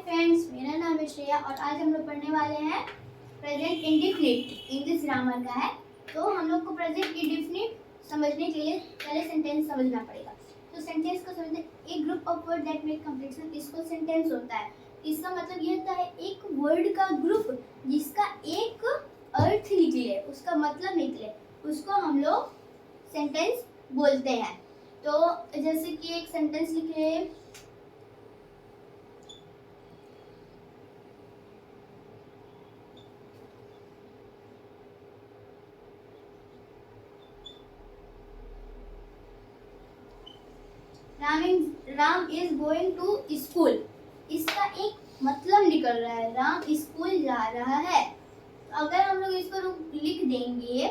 Friends, मेरा नाम है श्रेया और आज हम लोग पढ़ने वाले हैं प्रेजेंट इंडेफिनिट। इंग्लिश ग्रामर का है। तो हम लोग को प्रेजेंट इंडेफिनिट समझने के लिए पहले सेंटेंस समझना पड़ेगा। तो सेंटेंस को समझने, एक group of word that make completion, इसको सेंटेंस होता है। इसका मतलब ये होता है एक वर्ड का ग्रुप जिसका एक अर्थ निकले, उसका मतलब निकले, उसको हम लोग सेंटेंस बोलते हैं। तो जैसे कि एक सेंटेंस लिखे, Ram is going to school. इसका एक मतलब निकल रहा है, राम स्कूल जा रहा है। तो अगर हम लोग इसको लिख देंगे,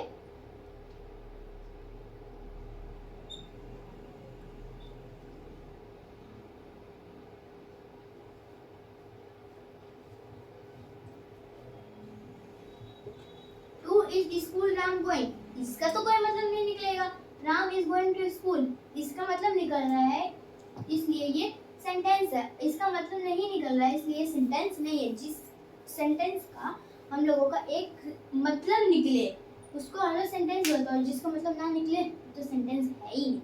to is school Ram going, इसका तो कोई मतलब नहीं निकलेगा। Ram is going to school, इसका मतलब निकल रहा है, इसलिए ये सेंटेंस है। इसका मतलब नहीं निकल रहा है, इसलिए सेंटेंस नहीं है। जिस सेंटेंस का हम लोगों का एक मतलब निकले उसको हम लोग सेंटेंस बोलते हैं, और जिसका मतलब ना निकले तो सेंटेंस है ही नहीं।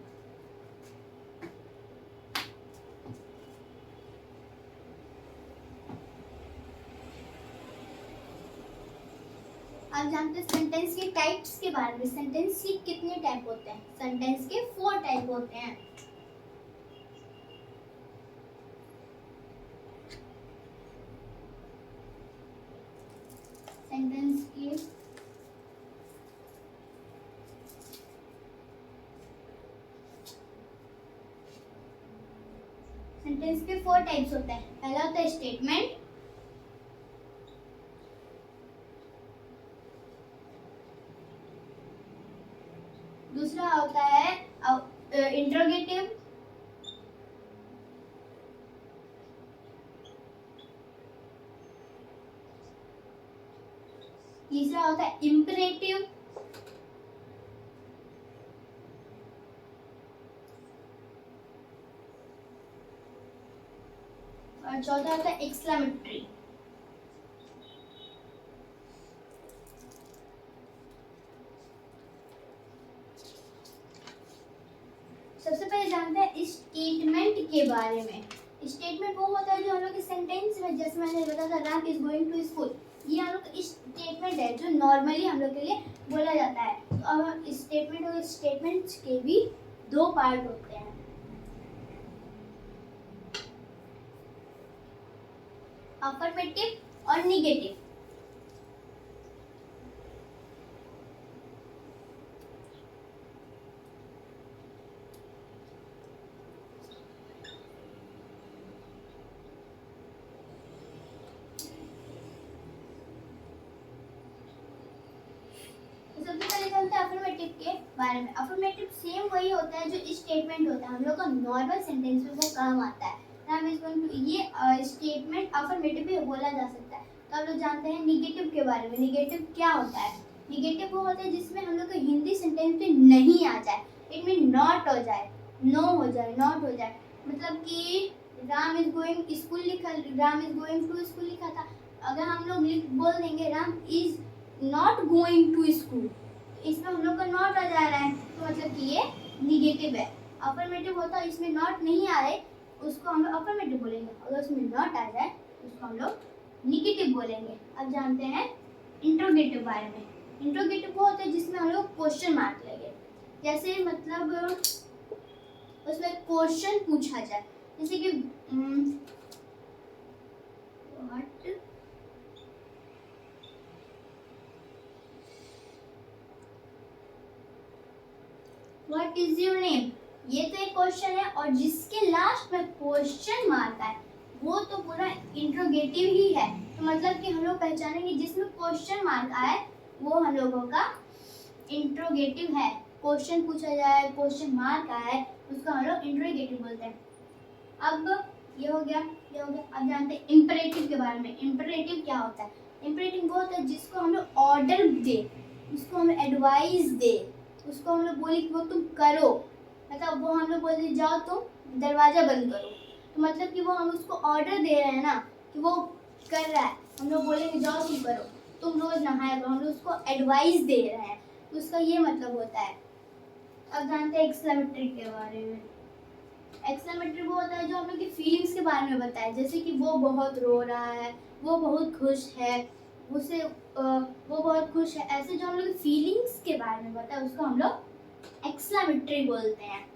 आप जानते हैं सेंटेंस के टाइप्स के बारे में। सेंटेंस के कितने टाइप होते हैं? सेंटेंस के 4 टाइप होते हैं। सेंटेंस के सेंटेंस के 4 टाइप्स होते हैं। पहला होता है स्टेटमेंट, दूसरा होता है इंट्रोगेटिव, तीसरा होता है इंपरेटिव, और चौथा होता है एक्सक्लेमेटरी। सबसे पहले जानते हैं स्टेटमेंट के बारे में। स्टेटमेंट वो होता है जो हम लोग के सेंटेंस में, जैसे मैंने बताया था Ram is going to school, ये हम लोग का स्टेटमेंट है जो नॉर्मली हम लोग के लिए बोला जाता है। तो अब स्टेटमेंट और स्टेटमेंट्स के भी 2 पार्ट होते हैं, अफर्मेटिव और निगेटिव। सबसे पहले जानते हैं अफर्मेटिव के बारे में। अफर्मेटिव सेम वही होता है जो स्टेटमेंट होता है, हम लोग का नॉर्मल सेंटेंस में वो काम आता है। राम इज गोइंग टू, ये स्टेटमेंट अफर्मेटिव भी बोला जा सकता है। तो हम लोग जानते हैं निगेटिव के बारे में। निगेटिव क्या होता है? निगेटिव वो होता है जिसमें हम लोग का हिंदी सेंटेंस में नहीं आ जाए, इट मीन नॉट हो जाए, नो हो जाए, नॉट हो जाए। मतलब कि राम इज गोइंग स्कूल लिखा, Ram is going to school लिखा था, अगर हम लोग बोल देंगे Ram is not going to school, इसमें हम लोग का नॉट आ जा रहा है, तो मतलब कि ये निगेटिव है। अफर्मेटिव होता है इसमें नॉट नहीं आ रहे, उसको हम लोग अफर्मेटिव बोलेंगे। अगर उसमें नॉट आ जाए उसको हम लोग निगेटिव बोलेंगे। अब जानते हैं इंट्रोगेटिव बारे में। इंट्रोगेटिव वो होता है जिसमें हम लोग क्वेश्चन मार्क लेंगे, जैसे मतलब उसमें क्वेश्चन पूछा जाए, जैसे कि व्हाट इज योर नेम, ये तो एक क्वेश्चन है, और जिसके लास्ट में क्वेश्चन मार्क है वो तो पूरा इंट्रोगेटिव ही है। तो मतलब कि हम लोग पहचानेंगे जिसमें क्वेश्चन मार्क आए वो हम लोगों का इंट्रोगेटिव है। क्वेश्चन पूछा जाए, क्वेश्चन मार्क आए, उसको हम लोग इंट्रोगेटिव बोलते हैं। अब ये हो गया, ये हो गया। अब जानते हैं इंपरेटिव के बारे में। इंपरेटिव क्या होता है? इंपरेटिव वो होता है जिसको हम लोग ऑर्डर दे, उसको हम एडवाइस दे, उसको हम लोग बोले कि वो तुम करो, मतलब वो हम लोग बोले जाओ तुम दरवाजा बंद करो, तो मतलब कि वो हम उसको ऑर्डर दे रहे हैं ना, कि वो कर रहा है, हम लोग बोलेंगे जाओ तुम करो, तुम रोज नहाया करो, हम लोग उसको एडवाइस दे रहे हैं, तो उसका ये मतलब होता है। अब जानते हैं एक्सक्लेमेटरी के बारे में। एक्सक्लेमेटरी वो होता है जो हम लोग की फीलिंग्स के बारे में बताए, जैसे कि वो बहुत रो रहा है, वो बहुत खुश है, वो बहुत खुश है, ऐसे जो हम लोग फीलिंग्स के बारे में बताए उसको हम लोग एक्सक्लेमेटरी बोलते हैं।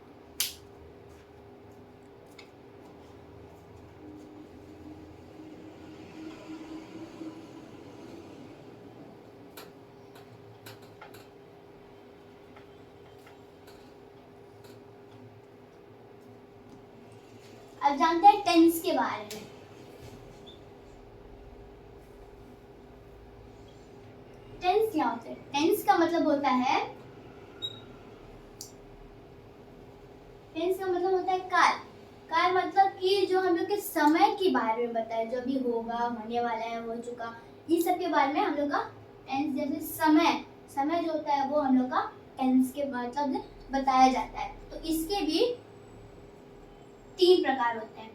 अब जानते हैं टेंस के बारे में। टेंस क्या होता है? टेंस का मतलब होता है, टेंस का मतलब होता है काल। काल मतलब कि जो हम लोग के समय के बारे में बताए, जो भी होगा, होने वाला है, हो चुका, ये सब के बारे में हम लोग का टेंस, जैसे समय, समय जो होता है वो हम लोग का टेंस के मतलब बताया जाता है। तो इसके भी 3 प्रकार होते हैं।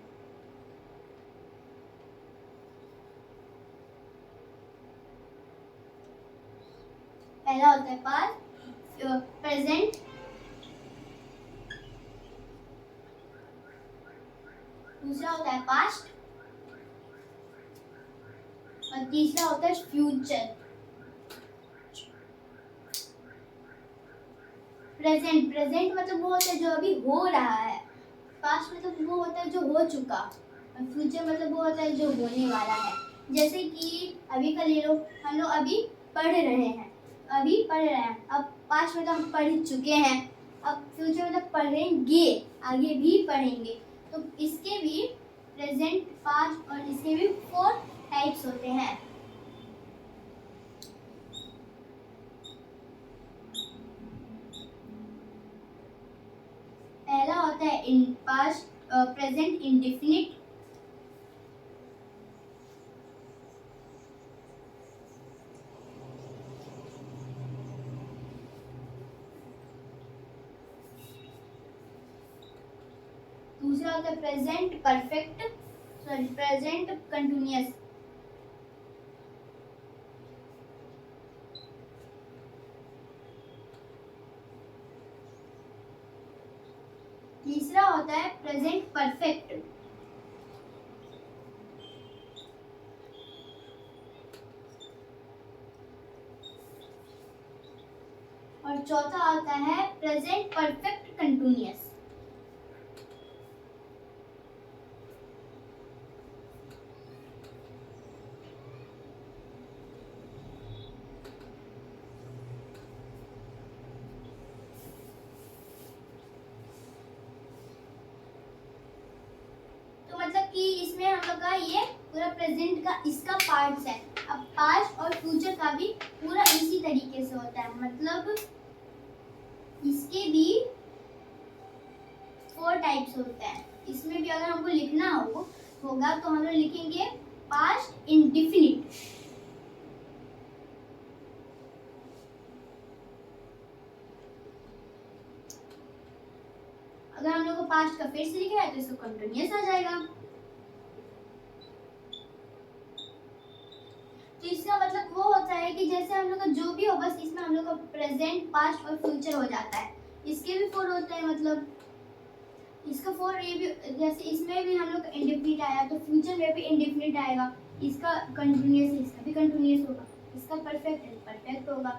पहला होता है पास्ट, प्रेजेंट, दूसरा होता है पास्ट, और तीसरा होता है फ्यूचर। प्रेजेंट, प्रेजेंट मतलब वो होता है जो अभी हो रहा है, पास्ट मतलब वो होता है जो हो चुका, और फ्यूचर मतलब वो होता है जो होने वाला है। जैसे कि अभी का ले लो, हम लोग अभी पढ़ रहे हैं, अभी पढ़ रहे हैं, अब पास्ट मतलब हम पढ़ चुके हैं, अब फ्यूचर मतलब पढ़ेंगे, आगे भी पढ़ेंगे। तो इसके भी प्रेजेंट, पास्ट और इसके भी 4 टाइप्स होते हैं। पहला होता है इन पास्ट, प्रेजेंट इंडेफिनिट, दूसरा होता है present perfect, sorry present continuous, तीसरा होता है प्रेजेंट परफेक्ट, और चौथा आता है प्रेजेंट परफेक्ट कंटिन्यूअस। तो मतलब कि इसमें हम लोग का ये पूरा प्रेजेंट का इसका पार्ट्स है। अब पास्ट और फ्यूचर का भी पूरा इसी तरीके से होता है, मतलब इसके भी 4 टाइप्स होते हैं। इसमें भी अगर हमको लिखना होगा तो हम लोग लिखेंगे पास्ट इंडेफिनिट, अगर हम लोग को पास्ट का फिर से लिखना है तो इसको कंटिन्यूअस आ जाएगा। तो इसका मतलब वो होता है कि जैसे हम लोग का जो भी हो, बस इसमें हम लोग का प्रेजेंट, पास्ट और फ्यूचर हो जाता है। इसके भी 4 होते हैं, मतलब इसका 4, ये भी जैसे इसमें भी हम लोग का इंडेफिनिट आया तो फ्यूचर में भी इंडेफिनिट आएगा, इसका कंटिन्यूअस, इसका भी कंटिन्यूअस होगा, इसका परफेक्ट होगा,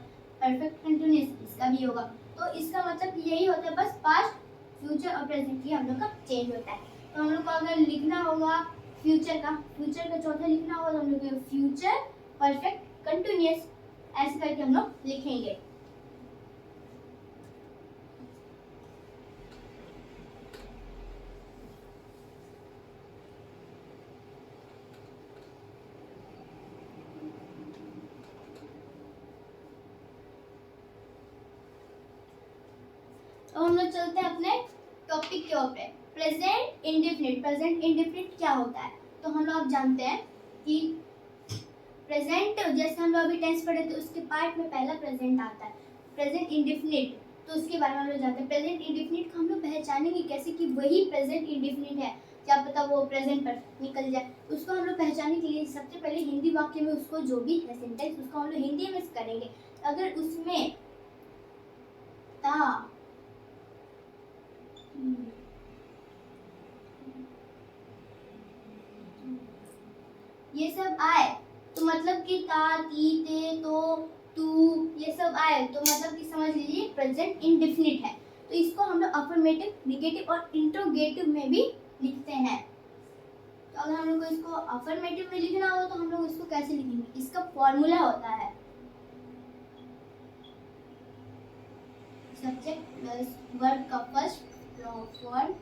परफेक्ट कंटिन्यूअस इसका भी होगा। तो इसका मतलब यही होता है, बस पास्ट, फ्यूचर और प्रेजेंट की हम लोग का चेंज होता है। तो हम लोग को अगर लिखना होगा फ्यूचर का चौथा लिखना होगा तो हम लोग फ्यूचर परफेक्ट कंटिन्यूअस ऐसे करके हम लोग लिखेंगे। तो हम लोग चलते हैं अपने टॉपिक के ऊपर, प्रेजेंट इंडेफिनिट। प्रेजेंट इंडेफिनिट क्या होता है? तो हम लोग जानते हैं कि प्रेजेंट, जैसे हम लोग अभी टेंस पढ़े थे उसके पार्ट में पहला प्रेजेंट आता है। प्रेजेंट इंडेफिनिट, तो उसके बारे में हम लोग जानते हैं। प्रेजेंट इंडेफिनिट को हम लोग पहचानेंगे कैसे कि वही प्रेजेंट इंडेफिनिट है। क्या पता वो प्रेजेंट पर निकल जाए। उसको हम लोग पहचानने के लिए सबसे पहले हिंदी वाक्य में उसको जो भी है सेंटेंस उसको हम लोग हिंदी में करेंगे। अगर उसमें ता ये सब आए तो मतलब कि ता, ती, ते, तो, तू ये सब आए तो मतलब कि समझ लीजिए प्रेजेंट इंडेफिनिट है। तो इसको हम लोग अफर्मेटिव, नेगेटिव और इंट्रोगेटिव में भी लिखते हैं। तो अगर हम लोग को इसको अफर्मेटिव में लिखना हो तो हम लोग इसको कैसे लिखेंगे? इसका फॉर्मूला होता है सब्जेक्ट प्लस वर्ब का फर्स्ट फॉर्म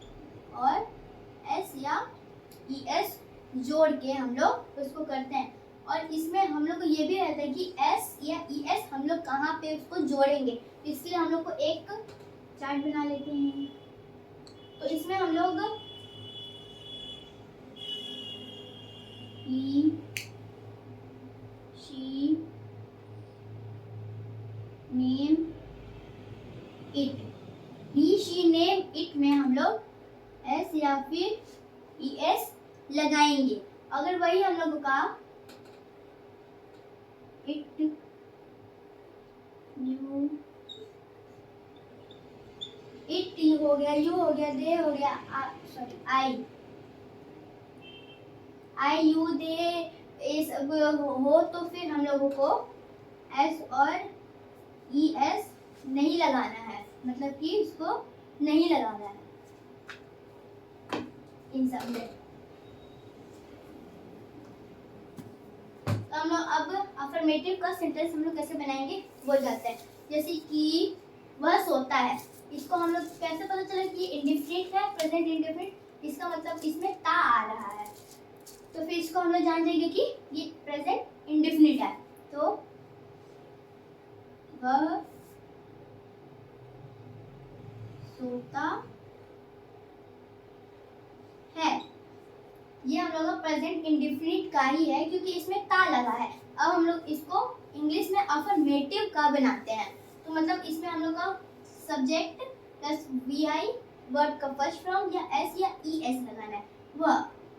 और एस या ईएस जोड़ के हम लोग उसको करते हैं। और इसमें हम लोग को ये भी रहता है कि एस या ईएस हम लोग कहाँ पे उसको जोड़ेंगे, इसलिए हम लोग को एक चार्ट बना लेते हैं। तो इसमें हम लोग he, she, name, it, he, she, name, it में हम लोग एस या फिर ईएस लगाएंगे। अगर वही हम लोग का इट, यू, इट हो गया, यू हो गया, दे हो गया, सॉरी आई यू दे ये सब हो तो फिर हम लोगों को एस और ई एस नहीं लगाना है, मतलब कि इसको नहीं लगाना है इन सब में। तो हम लोग अब अफर्मेटिव का सेंटेंस हम लोग कैसे बनाएंगे वो जाते हैं। जैसे कि वह सोता है, इसको हम लोग कैसे पता चला कि इंडेफिनिट है, प्रेजेंट इंडेफिनिट, इसका मतलब इसमें ता आ रहा है, तो फिर इसको हम लोग जान जाएंगे कि ये प्रेजेंट इंडेफिनिट है। तो वह सोता है, ये हम लोग का प्रेजेंट इंडेफिनिट का ही है क्योंकि इसमें ता लगा है। अब हम लोग इसको इंग्लिश में अफर्मेटिव का बनाते हैं। तो मतलब इसमें हम लोग का सब्जेक्ट प्लस वी वर्ब का फर्स्ट फॉर्म या एस या ई एस लगाना है।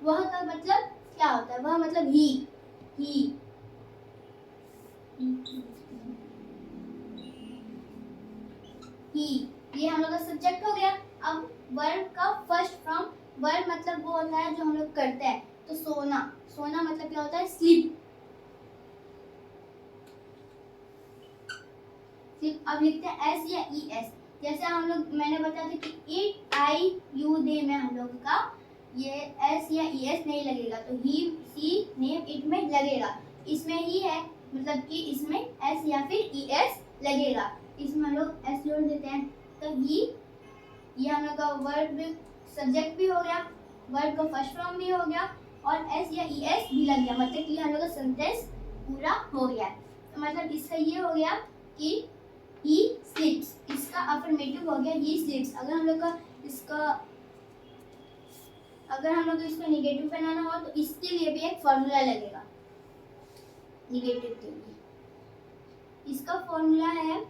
वह का मतलब क्या होता है? वह मतलब ही ये हम लोग का सब्जेक्ट हो गया। अब वर्ब का फर्स्ट फॉर्म, वर्ब मतलब वो होता है जो हम लोग करते हैं। तो सोना मतलब क्या होता है? स्लीप। अब लिखते हैं एस या ई एस। जैसे हम लोग मैंने बताया था कि इट, आई, यू, दे में हम लोग का ये एस या ई एस नहीं लगेगा, तो ही, सी, नेम, इट में लगेगा। इसमें ही है मतलब कि इसमें एस या फिर ई एस लगेगा, इसमें हम लोग एस जोड़ देते हैं। तो ही, ये हम लोग का वर्ब सब्जेक्ट भी हो गया, वर्ब का फर्स्ट फॉर्म भी हो गया और एस या ई एस भी लग गया, मतलब कि हम लोग का सेंटेंस पूरा हो गया। तो मतलब इसका ये हो गया कि ही स्लीप्स, इसका अफर्मेटिव हो गया ही स्लीप्स। अगर हम लोग को इसको नेगेटिव बनाना हो तो इसके लिए भी एक फॉर्मूला लगेगा नेगेटिव के लिए। इसका फॉर्मूला है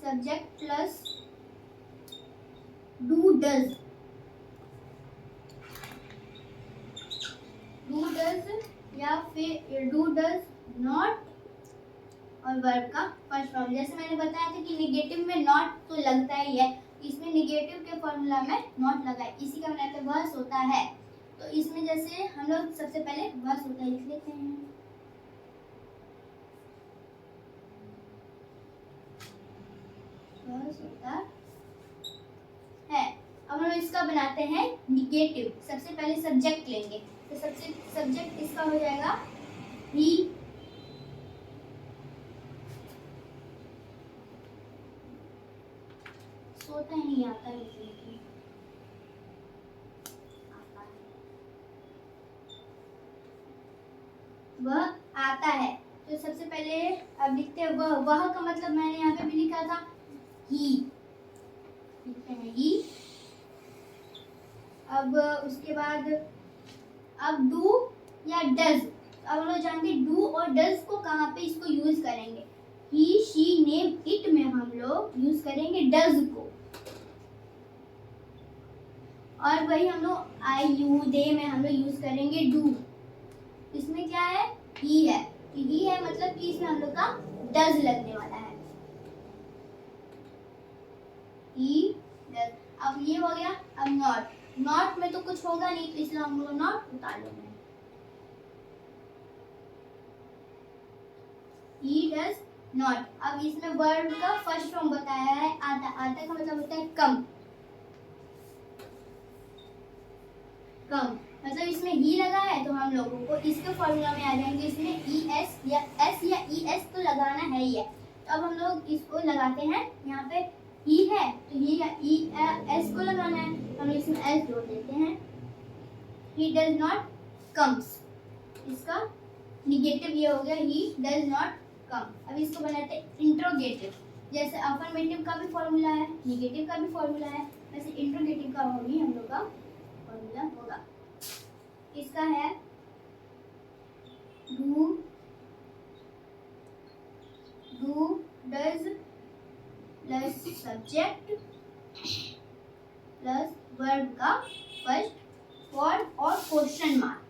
सब्जेक्ट प्लस डू डज या फिर डू डज नॉट और वर्ब का फर्स्ट फॉर्म। जैसे मैंने बताया था कि नेगेटिव में नॉट तो लगता ही है, इसमें नेगेटिव के फॉर्मूला में नॉट लगा है, इसी का बनाते हैं वह सोता है। तो इसमें जैसे हम लोग सबसे पहले वह सोता लिख लेते हैं, वह सोता है। अब हम लोग इसका बनाते हैं नेगेटिव। सबसे पहले सब्जेक्ट लेंगे, तो सबसे सब्जेक्ट इसका हो जाएगा ही, सोता नहीं आता है, वह आता है। तो सबसे पहले अब लिखते हैं वह का मतलब मैंने यहाँ पे भी लिखा था ही, लिखते हैं ही। अब उसके बाद अब डू या डज, अब हम लोग जानते हैं डू और डज को कहाँ पे इसको यूज करेंगे। ही, शी, नेम, इट में हम लोग यूज करेंगे डज को, और वही हम लोग आई यू दे में हम लोग यूज करेंगे डू। इसमें क्या है, ही है, ही है मतलब कि इसमें हम लोग का डज लगने वाला है, ही डज। अब ये हो गया। अब नॉट, नॉट में तो कुछ होगा नहीं तो इसलिए हम लोग नॉट उतार लेंगे। He does not. अब इसमें वर्ब का फर्स्ट फॉर्म बताया है आता। आता का मतलब होता है कम, कम मतलब इसमें ही लगा है तो हम लोगों को इसके फॉर्मूला में आ जाएंगे। इसमें ई एस या एस या ई एस तो लगाना है ही है। तो अब हम लोग इसको लगाते हैं, यहाँ पे ई है तो ही या ई एस को लगाना है, हम इसमें एस जोड़ देते हैं। ही डज नॉट कम्स, इसका निगेटिव ये हो गया, ही डज नॉट कम। अब इसको बनाते हैं इंट्रोगेटिव। जैसे अफर्मेटिव का भी फॉर्मूला है, निगेटिव का भी फॉर्मूला है, वैसे इंट्रोगेटिव का भी हम लोग का फॉर्मूला होगा। इसका है do, do does plus subject plus verb का फर्स्ट फॉर्म और क्वेश्चन मार्क।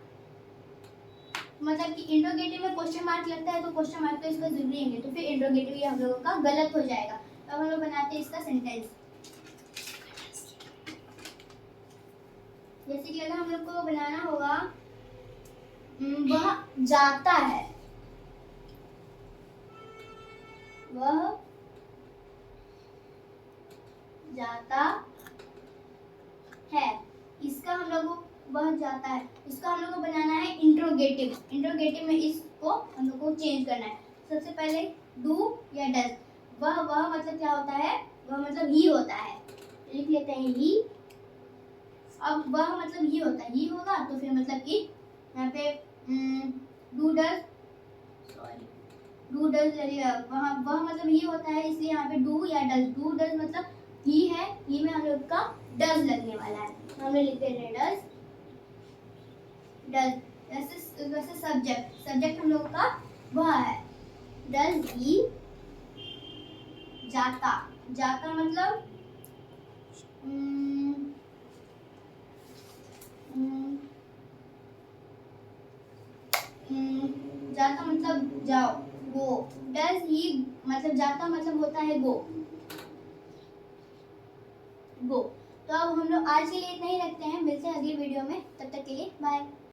मतलब कि इंट्रोगेटिव में क्वेश्चन मार्क लगता है तो क्वेश्चन मार्क तो इसका जरूरी है, तो फिर इंट्रोगेटिव ये हम लोगों का गलत हो जाएगा। तो हम लोग बनाते हैं इसका सेंटेंस। जैसे कि अगर हम लोग को बनाना होगा वह जाता है, वह जाता है, इसका हम लोग को वह जाता है, इसका हम लोग को बनाना है इंट्रोगेटिव। इंट्रोगेटिव में इसको हम लोग को चेंज करना है। सबसे पहले डू या डज। वह मतलब क्या होता है, वह मतलब ही होता है, लिख लेते हैं ही। अब वह मतलब ही होता है, ही होगा तो फिर मतलब कि यहाँ पे do does, sorry do does लगेगा। वह मतलब ही होता है इसलिए यहाँ पे डू या डज। डू डज मतलब ही है, ही में हम लोग का डज लगने वाला है, हम लोग लिखते हैं डज, डज। वैसे सब्जेक्ट, सब्जेक्ट हम लोग का वह है, डज ही जाता। जाता मतलब जाता मतलब जाओ, गो। डज ही मतलब जाता मतलब होता है गो, गो। तो अब हम लोग आज के लिए इतना ही रखते हैं, मिलते हैं अगली वीडियो में, तब तक के लिए बाय।